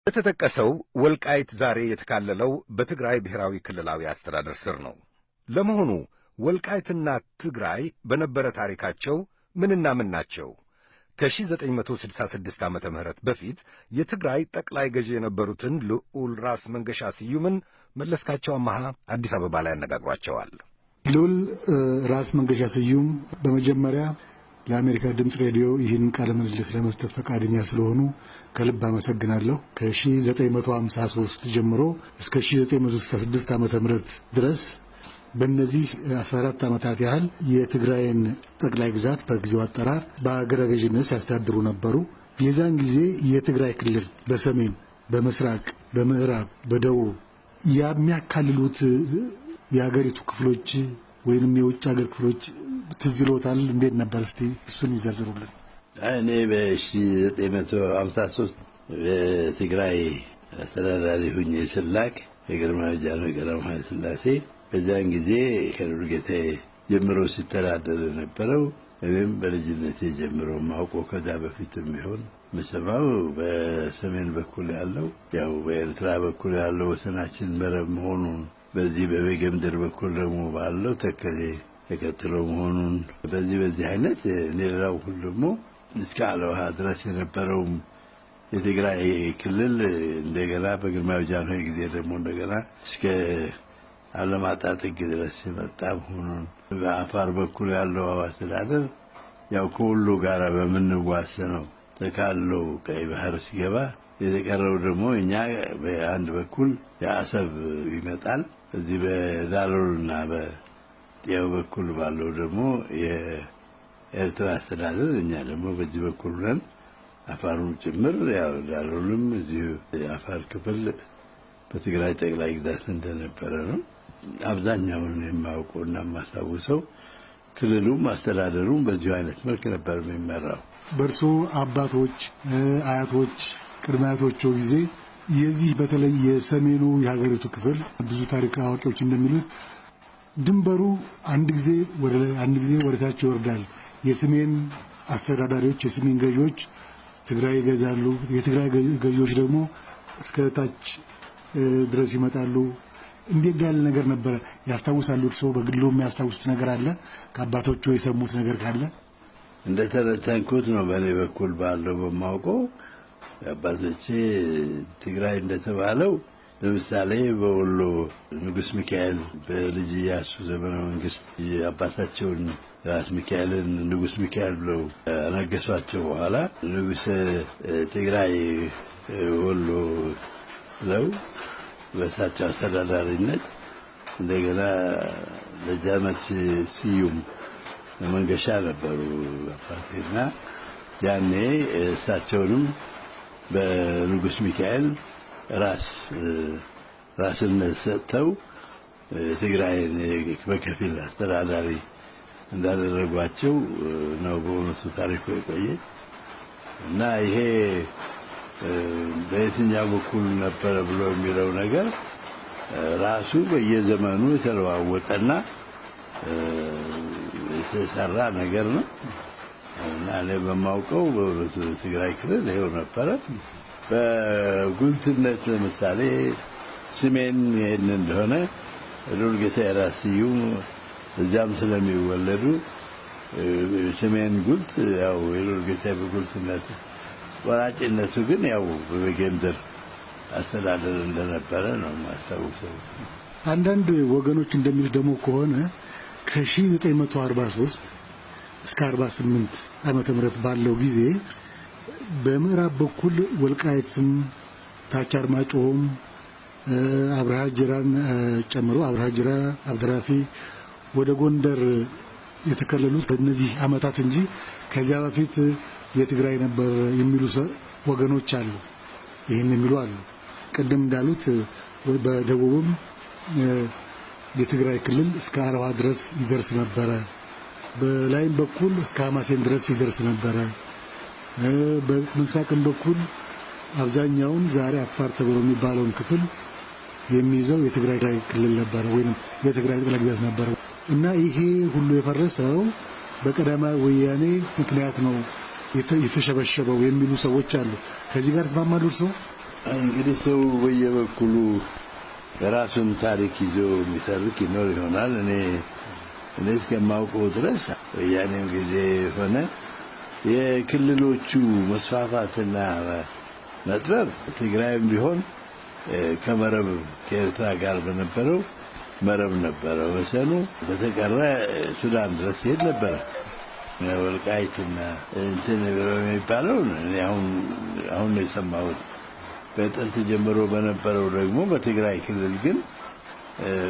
የተጠቀሰው ወልቃይት ዛሬ የተካለለው በትግራይ ብሔራዊ ክልላዊ አስተዳደር ስር ነው። ለመሆኑ ወልቃይትና ትግራይ በነበረ ታሪካቸው ምንና ምን ናቸው? ከ1966 ዓመተ ምህረት በፊት የትግራይ ጠቅላይ ገዢ የነበሩትን ልዑል ራስ መንገሻ ስዩምን መለስካቸው አማሃ አዲስ አበባ ላይ አነጋግሯቸዋል። ልዑል ራስ መንገሻ ስዩም በመጀመሪያ ለአሜሪካ ድምፅ ሬዲዮ ይህን ቃለ ምልልስ ለመስጠት ፈቃደኛ ስለሆኑ ከልብ አመሰግናለሁ። ከ1953 ጀምሮ እስከ 1966 ዓመተ ምህረት ድረስ በእነዚህ 14 ዓመታት ያህል የትግራይን ጠቅላይ ግዛት በጊዜው አጠራር በአገረ ገዥነት ሲያስተዳድሩ ነበሩ። የዛን ጊዜ የትግራይ ክልል በሰሜን፣ በምስራቅ፣ በምዕራብ፣ በደቡብ የሚያካልሉት የአገሪቱ ክፍሎች ወይንም የውጭ ሀገር ክፍሎች ትዝ ይሎታል? እንዴት ነበር? እስቲ እሱን ይዘርዝሩልን። እኔ በ1953 በትግራይ አስተዳዳሪ ሁኜ ስላክ የግርማዊ ጃንሆይ ቀዳማዊ ኃይለ ሥላሴ በዛን ጊዜ ከዱርጌታ ጀምሮ ሲተዳደር የነበረው እኔም በልጅነቴ ጀምሮ ማውቀው ከዛ በፊትም ቢሆን መሰማው በሰሜን በኩል ያለው ያው በኤርትራ በኩል ያለው ወሰናችን መረብ መሆኑን በዚህ በበጌምድር በኩል ደግሞ ባለው ተከዜ ተከትሎ መሆኑን በዚህ አይነት ሌላው ሁሉ ደግሞ እስከ አለውሃ ድረስ የነበረው የትግራይ ክልል እንደገና በግርማዊ ጃንሆይ ጊዜ ደግሞ እንደገና እስከ አለማጣ ጥግ ድረስ የመጣ መሆኑን በአፋር በኩል ያለው አስተዳደር ያው ከሁሉ ጋር በምንዋሰነው ተካሎ ቀይ ባህር ሲገባ የተቀረው ደግሞ እኛ በአንድ በኩል የአሰብ ይመጣል እዚህ በዳሎልና በጤው በኩል ባለው ደግሞ የኤርትራ አስተዳደር እኛ ደግሞ በዚህ በኩል ነን። አፋሩን ጭምር ያው ዳሎልም እዚህ የአፋር ክፍል በትግራይ ጠቅላይ ግዛት እንደነበረ ነው። አብዛኛውን የማውቀውና የማስታውሰው ክልሉም አስተዳደሩም በዚህ አይነት መልክ ነበር የሚመራው። በእርሶ አባቶች፣ አያቶች፣ ቅድመ አያቶቹ ጊዜ የዚህ በተለይ የሰሜኑ የሀገሪቱ ክፍል ብዙ ታሪክ አዋቂዎች እንደሚሉት ድንበሩ አንድ ጊዜ ወደ ላይ አንድ ጊዜ ወደ ታች ይወርዳል። የሰሜን አስተዳዳሪዎች የሰሜን ገዢዎች ትግራይ ይገዛሉ፣ የትግራይ ገዢዎች ደግሞ እስከ ታች ድረስ ይመጣሉ። እንዴት ያለ ነገር ነበር? ያስታውሳሉ? እርሶ በግሎ የሚያስታውሱት ነገር አለ? ከአባቶቹ የሰሙት ነገር ካለ? እንደተነተንኩት ነው በኔ በኩል ባለው በማውቀው አባቶቼ ትግራይ እንደተባለው ለምሳሌ በወሎ ንጉስ ሚካኤል በልጅ ኢያሱ ዘመነ መንግስት አባታቸውን ራስ ሚካኤልን ንጉስ ሚካኤል ብለው አነገሷቸው። በኋላ ንጉስ ትግራይ ወሎ ብለው በሳቸው አስተዳዳሪነት እንደገና ለጃመት ስዩም መንገሻ ነበሩ አባቴና ያኔ እሳቸውንም በንጉስ ሚካኤል ራስነት ሰጥተው ትግራይን በከፊል አስተዳዳሪ እንዳደረጓቸው ነው በእውነቱ ታሪኩ የቆየ እና ይሄ በየትኛው በኩል ነበረ ብሎ የሚለው ነገር ራሱ በየዘመኑ የተለዋወጠና የተሰራ ነገር ነው እና እኔ በማውቀው በእውነቱ ትግራይ ክልል ይኸው ነበረ። በጉልትነት ለምሳሌ ስሜን ይሄን እንደሆነ ዱርጌታ ራስ ስዩም እዛም ስለሚወለዱ ስሜን ጉልት ያው የዱርጌታ በጉልትነት ወራጭነቱ ግን ያው በበጌምድር አስተዳደር እንደነበረ ነው ማስታወሰው። አንዳንድ ወገኖች እንደሚሉት ደግሞ ከሆነ ከ1943 እስከ 48 ዓመተ ምህረት ባለው ጊዜ በምዕራብ በኩል ወልቃይትም ታች አርማጭሆም አብርሃ ጅራን ጨምሮ አብርሃ ጅራ አብድራፊ ወደ ጎንደር የተከለሉት በእነዚህ ዓመታት እንጂ ከዚያ በፊት የትግራይ ነበር የሚሉ ወገኖች አሉ። ይሄን የሚሉ አሉ። ቀደም እንዳሉት በደቡብም የትግራይ ክልል እስከ አለዋ ድረስ ይደርስ ነበር። በላይም በኩል እስከ ሐማሴን ድረስ ይደርስ ነበር። በምስራቅም በኩል አብዛኛውን ዛሬ አፋር ተብሎ የሚባለውን ክፍል የሚይዘው የትግራይ ክልል ነበር ወይም የትግራይ ጠቅላይ ግዛት ነበር እና ይሄ ሁሉ የፈረሰው በቀዳማዊ ወያኔ ምክንያት ነው የተሸበሸበው የሚሉ ሰዎች አሉ። ከዚህ ጋር ተስማማሉ እርሶ? እንግዲህ ሰው በየበኩሉ የራሱን ታሪክ ይዞ የሚተርክ ይኖር ይሆናል። እኔ እስከማውቀው ድረስ ወያኔም ጊዜ ሆነ የክልሎቹ መስፋፋትና መጥበብ ትግራይም ቢሆን ከመረብ ከኤርትራ ጋር በነበረው መረብ ነበረ ወሰኑ። በተቀረ ሱዳን ድረስ ይሄድ ነበር። ወልቃይትና እንትን የሚባለው እኔ አሁን ነው የሰማሁት። በጥንት ጀምሮ በነበረው ደግሞ በትግራይ ክልል ግን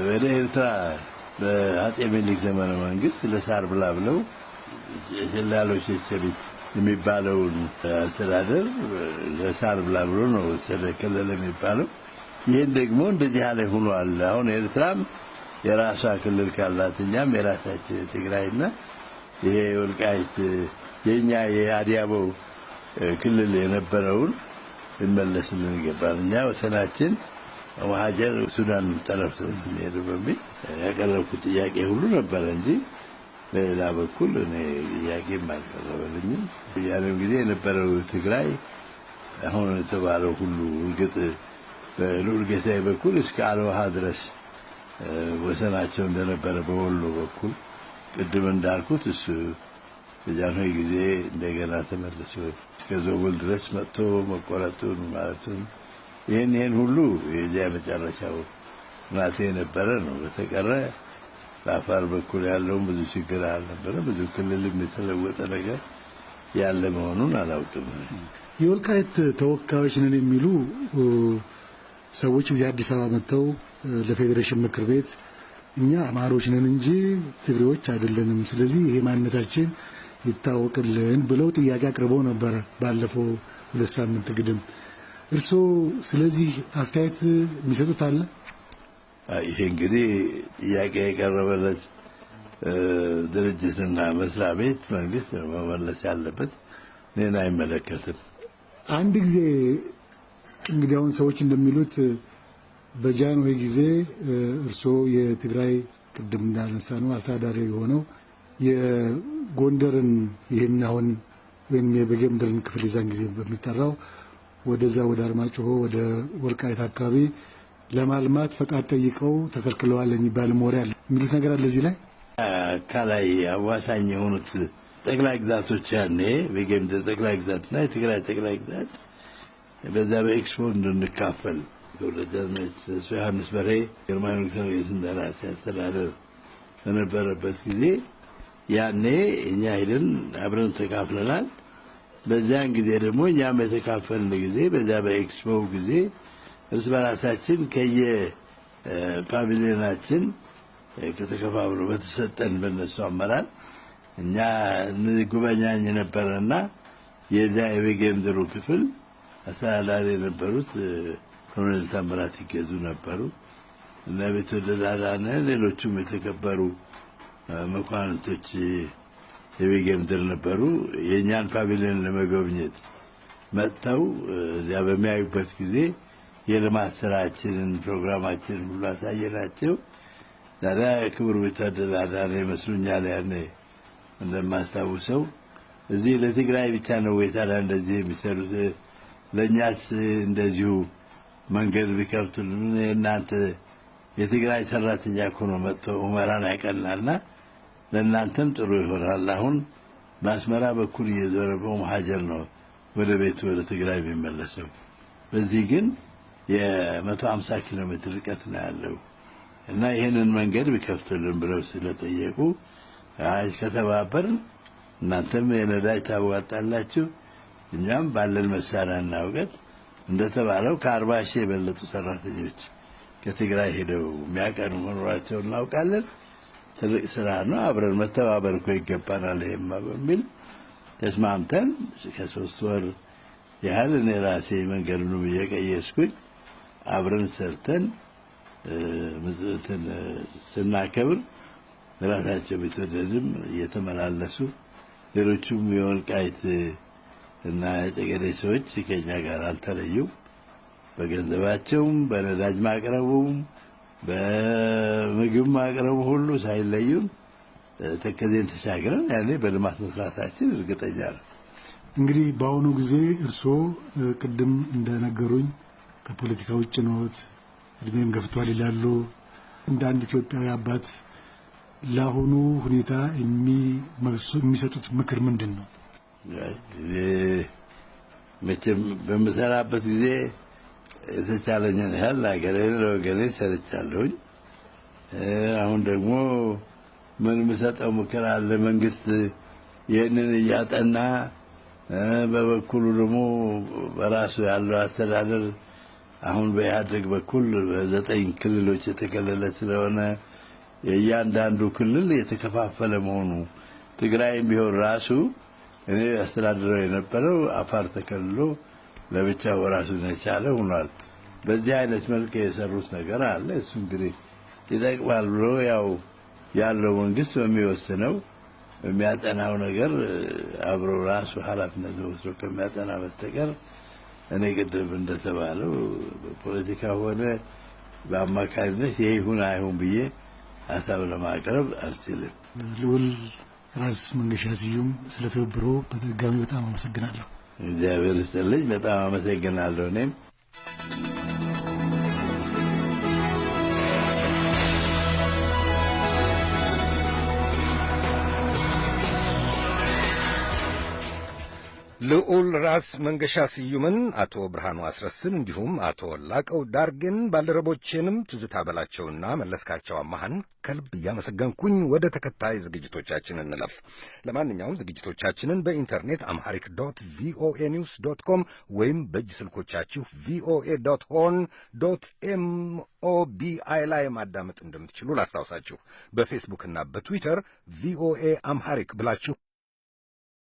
ወደ ኤርትራ በአጼ ምኒልክ ዘመነ መንግስት ለሳር ብላ ብለው ጀላሎች ቸሪት የሚባለውን አስተዳደር ለሳር ብላ ብሎ ነው ስለከለለ የሚባለው። ይሄን ደግሞ እንደዚህ ያለ ሆኗል። አሁን ኤርትራም የራሷ ክልል ካላት እኛም የራሳችን ትግራይና ይሄ ወልቃይት የኛ የአዲያቦ ክልል የነበረውን እንመለስልን ይገባል። እኛ ወሰናችን ወሃጀር ሱዳን ጠረፍ ነው በሚል ያቀረብኩት ጥያቄ ሁሉ ነበር እንጂ በሌላ በኩል እኔ ጥያቄም አልቀረበልኝም። ያለው ጊዜ የነበረው ትግራይ አሁን የተባለው ሁሉ እርግጥ በሉልጌታዬ በኩል እስከ አልዋሃ ድረስ ወሰናቸው እንደነበረ በወሎ በኩል ቅድም እንዳልኩት እሱ በጃንሆይ ጊዜ እንደገና ተመልሶ እስከ ዞብል ድረስ መጥቶ መቆረጡን ማለቱን ይሄን ሁሉ የዚያ መጨረሻው ናቴ ነበረ ነው። በተቀረ በአፋር በኩል ያለው ብዙ ችግር አልነበረ። ብዙ ክልልም የተለወጠ ነገር ያለ መሆኑን አላውቅም። የወልቃይት ተወካዮች ነን የሚሉ ሰዎች እዚህ አዲስ አበባ መጥተው ለፌዴሬሽን ምክር ቤት እኛ አማሮች ነን እንጂ ትግሬዎች አይደለንም፣ ስለዚህ ይሄ ማንነታችን ይታወቅልን ብለው ጥያቄ አቅርበው ነበር ባለፈው 2 ሳምንት ግድም። እርስዎ ስለዚህ አስተያየት የሚሰጡት አለ? ይሄ እንግዲህ ጥያቄ የቀረበለት ድርጅትና መስሪያ ቤት መንግስት መመለስ ያለበት እኔን አይመለከትም። አንድ ጊዜ እንግዲህ አሁን ሰዎች እንደሚሉት በጃንሆይ ጊዜ እርስዎ የትግራይ ቅድም እንዳነሳ ነው አስተዳዳሪ የሆነው የጎንደርን ይሄን አሁን ወይም የበጌምድርን ክፍል ይዛን ጊዜ በሚጠራው ወደዛ ወደ አርማጭሆ ወደ ወልቃይት አካባቢ ለማልማት ፈቃድ ጠይቀው ተከልክለዋል የሚባል ወሬ አለ። የሚሉት ነገር አለ እዚህ ላይ ከላይ አዋሳኝ የሆኑት ጠቅላይ ግዛቶች ያኔ በጌምድር ጠቅላይ ግዛትና የትግራይ ጠቅላይ ግዛት በዛ በኤክስፖ እንድንካፈል ወለደነት ዮሐንስ በሬ ገርማን ንጉሠ እንደራሴ አስተዳደር በነበረበት ጊዜ ያኔ እኛ ሄደን አብረን ተካፍለናል። በዛን ጊዜ ደግሞ እኛም የተካፈልን ጊዜ በዛ በኤክስፖ ጊዜ እርስ በራሳችን ፓቪሊዮናችን ከተከፋፍሎ በተሰጠን በነሱ አመራር እኛ ንጉበኛኝ ነበርና የዛ የበጌምድሩ ክፍል አስተዳዳሪ የነበሩት ኮሎኔል ታምራት ይገዙ ነበሩ እና በተደላላነ ሌሎችም የተከበሩ መኳንንቶች የበጌምድር ነበሩ። የኛን ፓቪሊዮን ለመጎብኘት መጥተው እዚያ በሚያዩበት ጊዜ የልማት ስራችንን ፕሮግራማችንን ሁሉ አሳየናቸው። ታዲያ ክቡር ተደላላነ ይመስሉኛል ያኔ እንደማስታውሰው እዚህ ለትግራይ ብቻ ነው ወይ ታዲያ እንደዚህ የሚሰሩት? ለኛስ እንደዚሁ መንገድ ቢከፍቱልን እናንተ የትግራይ ሰራተኛ እኮ ነው መጥቶ ሁመራን ያቀናልና ለእናንተም ጥሩ ይሆናል። አሁን በአስመራ በኩል እየዞረበው መሀጀር ነው ወደ ቤቱ ወደ ትግራይ የሚመለሰው። በዚህ ግን የ150 ኪሎ ሜትር ርቀት ነው ያለው እና ይሄንን መንገድ ቢከፍቱልን ብለው ስለጠየቁ አይ ከተባበርን እናንተም የነዳጅ ታዋጣላችሁ እኛም ባለን መሳሪያና እውቀት እንደተባለው ከ40 ሺህ የበለጡ ሰራተኞች ከትግራይ ሄደው የሚያቀኑ መኖራቸውን እናውቃለን። ትልቅ ስራ ነው። አብረን መተባበር እኮ ይገባናል ይሄማ በሚል ተስማምተን ከ3 ወር ያህል እኔ ራሴ መንገዱን እየቀየስኩኝ አብረን ሰርተን ስናከብር ራሳቸው ቢተደድም እየተመላለሱ ሌሎችም የወልቃይት እና የጠገዴ ሰዎች ከኛ ጋር አልተለዩም። በገንዘባቸውም በነዳጅ ማቅረቡም በምግብ ማቅረቡ ሁሉ ሳይለዩን ተከዜን ተሻግረን ያኔ በልማት መስራታችን እርግጠኛ ነን። እንግዲህ በአሁኑ ጊዜ እርስዎ ቅድም እንደነገሩኝ ከፖለቲካ ውጭ ነዎት፣ እድሜም ገፍቷል ይላሉ። እንደ አንድ ኢትዮጵያዊ አባት ለአሁኑ ሁኔታ የሚሰጡት ምክር ምንድን ነው? መቼም በምሰራበት ጊዜ የተቻለኝን ያህል ለሀገሬ ለወገኔ ሰርቻለሁኝ። አሁን ደግሞ ምን የምሰጠው ምክር አለ? መንግስት ይህንን እያጠና በበኩሉ ደግሞ በራሱ ያለው አስተዳደር አሁን በኢህአዴግ በኩል በ9 ክልሎች የተከለለ ስለሆነ የእያንዳንዱ ክልል የተከፋፈለ መሆኑ ትግራይም ቢሆን ራሱ እኔ አስተዳድረው የነበረው አፋር ተከልሎ ለብቻው ራሱን የቻለ ሆኗል። በዚህ አይነት መልክ የሰሩት ነገር አለ። እሱ እንግዲህ ይጠቅማል ብሎ ያው ያለው መንግስት በሚወስነው የሚያጠናው ነገር አብሮ ራሱ ኃላፊነት ወስዶ ከሚያጠና በስተቀር እኔ ቅድም እንደተባለው በፖለቲካ ሆነ በአማካሪነት ይሄ ይሁን አይሁን ብዬ ሀሳብ ለማቅረብ አልችልም። ልዑል ራስ መንገሻ ስዩም ስለ ትብብሮ በድጋሚ በጣም አመሰግናለሁ። እግዚአብሔር ይስጥልኝ። በጣም አመሰግናለሁ እኔም። ልዑል ራስ መንገሻ ስዩምን፣ አቶ ብርሃኑ አስረስን እንዲሁም አቶ ላቀው ዳርጌን ባልደረቦቼንም ትዝታ በላቸውና መለስካቸው አማሃን ከልብ እያመሰገንኩኝ ወደ ተከታይ ዝግጅቶቻችን እንለፍ። ለማንኛውም ዝግጅቶቻችንን በኢንተርኔት amharic.voanews.com ወይም በእጅ ስልኮቻችሁ voa.horn.mobi ላይ ማዳመጥ እንደምትችሉ ላስታውሳችሁ። በፌስቡክና በትዊተር ቪኦኤ አምሃሪክ ብላችሁ